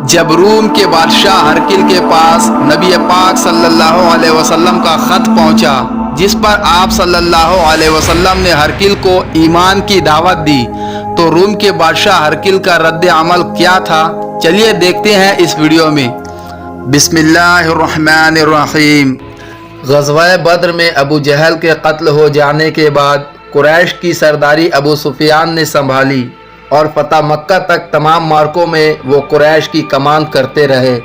जब रूम के बादशाह हरकिल के पास नबी पाक सल्लल्लाहु अलैहि वसल्लम का ख़त पहुंचा, जिस पर आप सल्लल्लाहु अलैहि वसल्लम ने हरकिल को ईमान की दावत दी, तो रूम के बादशाह हरकिल का रद्द अमल क्या था, चलिए देखते हैं इस वीडियो में। बिस्मिल्लाहिर्रहमानिर्रहीम। ग़ज़वा बद्र में अबू जहल के कत्ल हो जाने के बाद कुरैश की सरदारी अबू सुफियान ने संभाली और फ़तह मक्का तक तमाम मार्कों में वो कुरैश की कमान करते रहे।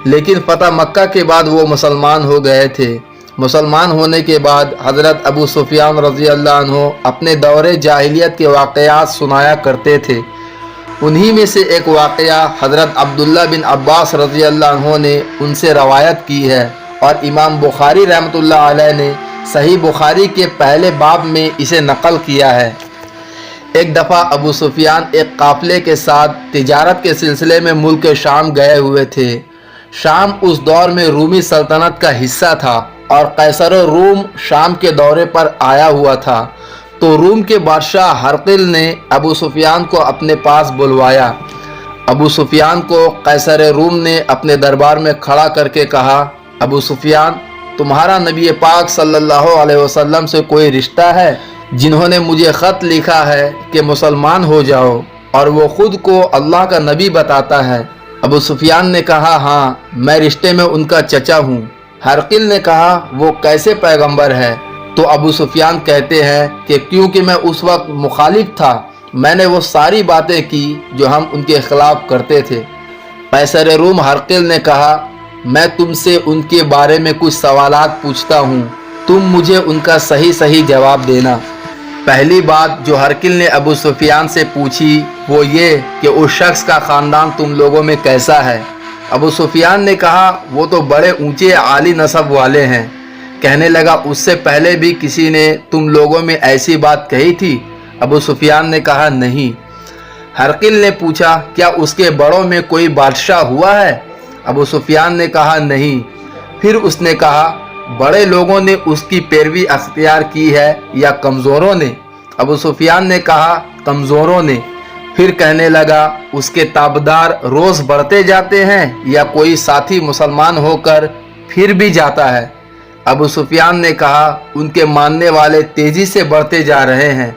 लेकिन फ़तह मक्का के बाद वो मुसलमान हो गए थे। मुसलमान होने के बाद हज़रत अबू सुफियान रज़ी अल्लाह अन्हु अपने दौरे जाहिलियत के वाक़यात सुनाया करते थे। उन्हीं में से एक वाक़या हज़रत अब्दुल्ला बिन अब्बास रज़ी अल्लाह अन्हु ने उनसे रवायत की है और इमाम बुखारी रहमतुल्लाह अलैह ने सही बुखारी के पहले बाब में इसे नकल किया है। एक दफ़ा अबू सुफियान एक काफ़िले के साथ तिजारत के सिलसिले में मुल्क शाम गए हुए थे। शाम उस दौर में रूमी सल्तनत का हिस्सा था और कैसर रूम शाम के दौरे पर आया हुआ था। तो रूम के बादशाह हरकिल ने अबू सुफियान को अपने पास बुलवाया। अबू सुफियान को कैसर रूम ने अपने दरबार में खड़ा करके कहा, अबू सुफियान, तुम्हारा नबी पाक सल्लल्लाहु अलैहि वसल्लम से कोई रिश्ता है, जिन्होंने मुझे ख़त लिखा है कि मुसलमान हो जाओ, और वो ख़ुद को अल्लाह का नबी बताता है। अबू सुफियान ने कहा, हाँ, मैं रिश्ते में उनका चचा हूँ। हरकिल ने कहा, वो कैसे पैगंबर है? तो अबू सुफियान कहते हैं कि क्योंकि मैं उस वक्त मुखालिफ था, मैंने वो सारी बातें की जो हम उनके ख़िलाफ़ करते थे। कैसर रूम हरकिल ने कहा, मैं तुमसे उनके बारे में कुछ सवालात पूछता हूँ, तुम मुझे उनका सही सही जवाब देना। पहली बात जो हरकिल ने अबू सुफियान से पूछी वो ये कि उस शख्स का ख़ानदान तुम लोगों में कैसा है। अबू सुफियान ने कहा, वो तो बड़े ऊंचे आली नसब वाले हैं। कहने लगा, उससे पहले भी किसी ने तुम लोगों में ऐसी बात कही थी? अबू सुफियान ने कहा, नहीं। हरकिल ने पूछा, क्या उसके बड़ों में कोई बादशाह हुआ है? अबू सुफियान ने कहा, नहीं। फिर उसने कहा, बड़े लोगों ने उसकी पैरवी अख्तियार की है या कमज़ोरों ने? अबू सुफियान ने कहा, कमज़ोरों ने। फिर कहने लगा, उसके ताबदार रोज़ बढ़ते जाते हैं या कोई साथी मुसलमान होकर फिर भी जाता है? अबू सुफियान ने कहा, उनके मानने वाले तेज़ी से बढ़ते जा रहे हैं।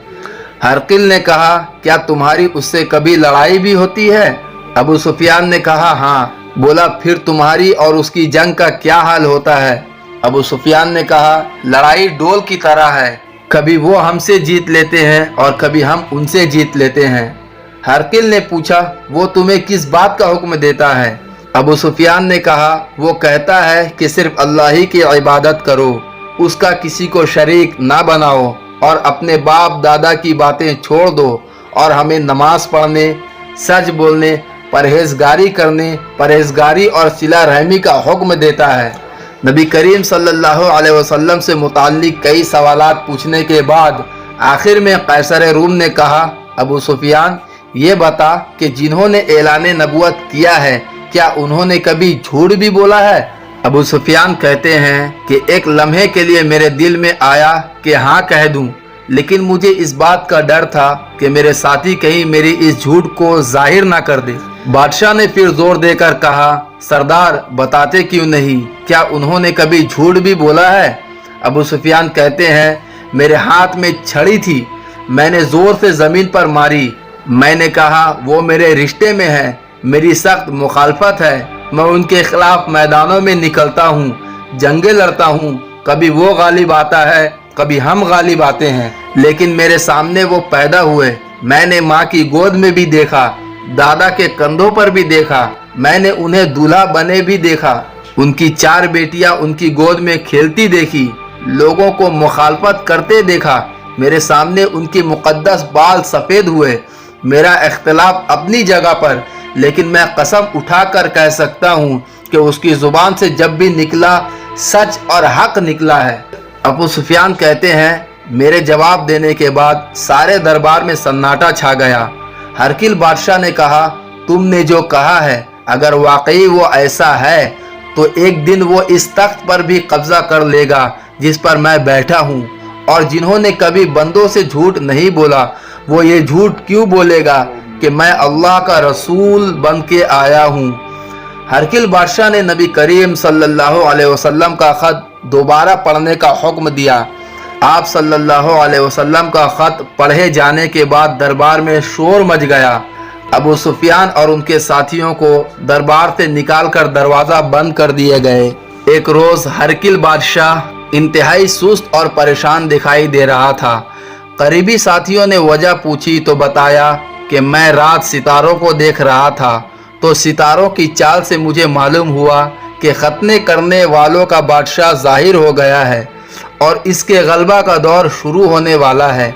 हरकिल ने कहा, क्या तुम्हारी उससे कभी लड़ाई भी होती है? अबू सुफियान ने कहा, हाँ। बोला, फिर तुम्हारी और उसकी जंग का क्या हाल होता है? अबू सुफियान ने कहा, लड़ाई डोल की तरह है, कभी वो हमसे जीत लेते हैं और कभी हम उनसे जीत लेते हैं। हरकिल ने पूछा, वो तुम्हें किस बात का हुक्म देता है? अबू सुफियान ने कहा, वो कहता है कि सिर्फ अल्लाह ही की इबादत करो, उसका किसी को शरीक ना बनाओ और अपने बाप दादा की बातें छोड़ दो और हमें नमाज पढ़ने, सच बोलने, परहेज़गारी और सिला रहमी का हुक्म देता है। नबी करीम सल्लल्लाहु अलैहि वसल्लम से मुताल्लिक कई सवालात पूछने के बाद आखिर में कैसर रूम ने कहा, अबू सुफियान, ये बता कि जिन्होंने ऐलान नबुवत किया है, क्या उन्होंने कभी झूठ भी बोला है? अबू सुफियान कहते हैं कि एक लम्हे के लिए मेरे दिल में आया कि हाँ कह दूं, लेकिन मुझे इस बात का डर था कि मेरे साथी कहीं मेरी इस झूठ को जाहिर ना कर दे। बादशाह ने फिर जोर देकर कहा, सरदार, बताते क्यों नहीं, क्या उन्होंने कभी झूठ भी बोला है? अबू सुफियान कहते हैं, मेरे हाथ में छड़ी थी, मैंने ज़ोर से ज़मीन पर मारी। मैंने कहा, वो मेरे रिश्ते में है, मेरी सख्त मुखालफत है, मैं उनके खिलाफ मैदानों में निकलता हूँ, जंगें लड़ता हूँ, कभी वो गालिब आता है, कभी हम गालिब आते हैं, लेकिन मेरे सामने वो पैदा हुए। मैंने माँ की गोद में भी देखा, दादा के कंधों पर भी देखा, मैंने उन्हें दूल्हा बने भी देखा, उनकी 4 बेटियां उनकी गोद में खेलती देखी, लोगों को मुखालफत करते देखा, मेरे सामने उनके मुक़द्दस बाल सफ़ेद हुए। मेरा इख्तिलाफ अपनी जगह पर, लेकिन मैं कसम उठाकर कह सकता हूँ कि उसकी ज़ुबान से जब भी निकला सच और हक निकला है। अबू सुफियान कहते हैं, मेरे जवाब देने के बाद सारे दरबार में सन्नाटा छा गया। हरकिल बादशाह ने कहा, तुमने जो कहा है, अगर वाकई वो ऐसा है तो एक दिन वो इस तख्त पर भी कब्जा कर लेगा जिस पर मैं बैठा हूँ, और जिन्होंने कभी बंदों से झूठ नहीं बोला वो ये झूठ क्यों बोलेगा कि मैं अल्लाह का रसूल बन के आया हूँ। हरकिल बादशाह ने नबी करीम सल्लल्लाहु अलैहि वसल्लम का ख़त दोबारा पढ़ने का हुक्म दिया। आप सल्लल्लाहु अलैहि वसल्लम का ख़त पढ़े जाने के बाद दरबार में शोर मच गया। अबू सुफियान और उनके साथियों को दरबार से निकालकर दरवाज़ा बंद कर दिए गए। एक रोज़ हरकिल बादशाह इंतहाई सुस्त और परेशान दिखाई दे रहा था। करीबी साथियों ने वजह पूछी तो बताया कि मैं रात सितारों को देख रहा था, तो सितारों की चाल से मुझे मालूम हुआ कि खतने करने वालों का बादशाह ज़ाहिर हो गया है और इसके गलबा का दौर शुरू होने वाला है।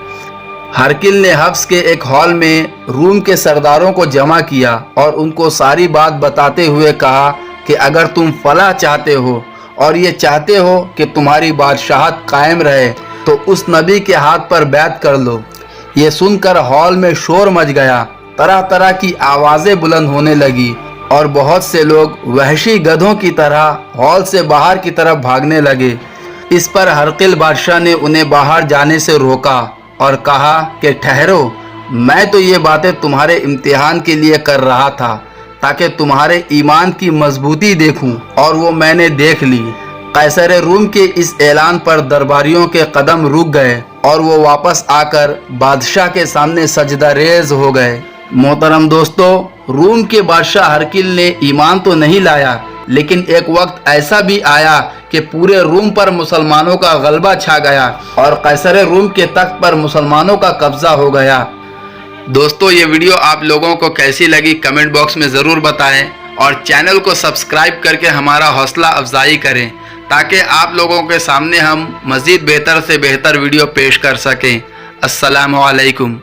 हरकिल ने हफ्स के एक हॉल में रूम के सरदारों को जमा किया और उनको सारी बात बताते हुए कहा कि अगर तुम फलाह चाहते हो और ये चाहते हो कि तुम्हारी बादशाहत कायम रहे तो उस नबी के हाथ पर बैत कर लो। ये सुनकर हॉल में शोर मच गया, तरह तरह की आवाज़ें बुलंद होने लगी और बहुत से लोग वहशी गधों की तरह हॉल से बाहर की तरफ भागने लगे। इस पर हरकिल बादशाह ने उन्हें बाहर जाने से रोका और कहा कि ठहरो, मैं तो ये बातें तुम्हारे इम्तिहान के लिए कर रहा था ताकि तुम्हारे ईमान की मजबूती देखूं, और वो मैंने देख ली। कैसर रूम के इस ऐलान पर दरबारियों के कदम रुक गए और वो वापस आकर बादशाह के सामने सजदा रेज हो गए। मोहतरम दोस्तों, रूम के बादशाह हरकिल ने ईमान तो नहीं लाया, लेकिन एक वक्त ऐसा भी आया कि पूरे रूम पर मुसलमानों का गलबा छा गया और कैसर रूम के तख्त पर मुसलमानों का कब्जा हो गया। दोस्तों, ये वीडियो आप लोगों को कैसी लगी कमेंट बॉक्स में ज़रूर बताएं और चैनल को सब्सक्राइब करके हमारा हौसला अफजाई करें ताकि आप लोगों के सामने हम मज़ीद बेहतर से बेहतर वीडियो पेश कर सकें। अस्सलामु अलैकुम।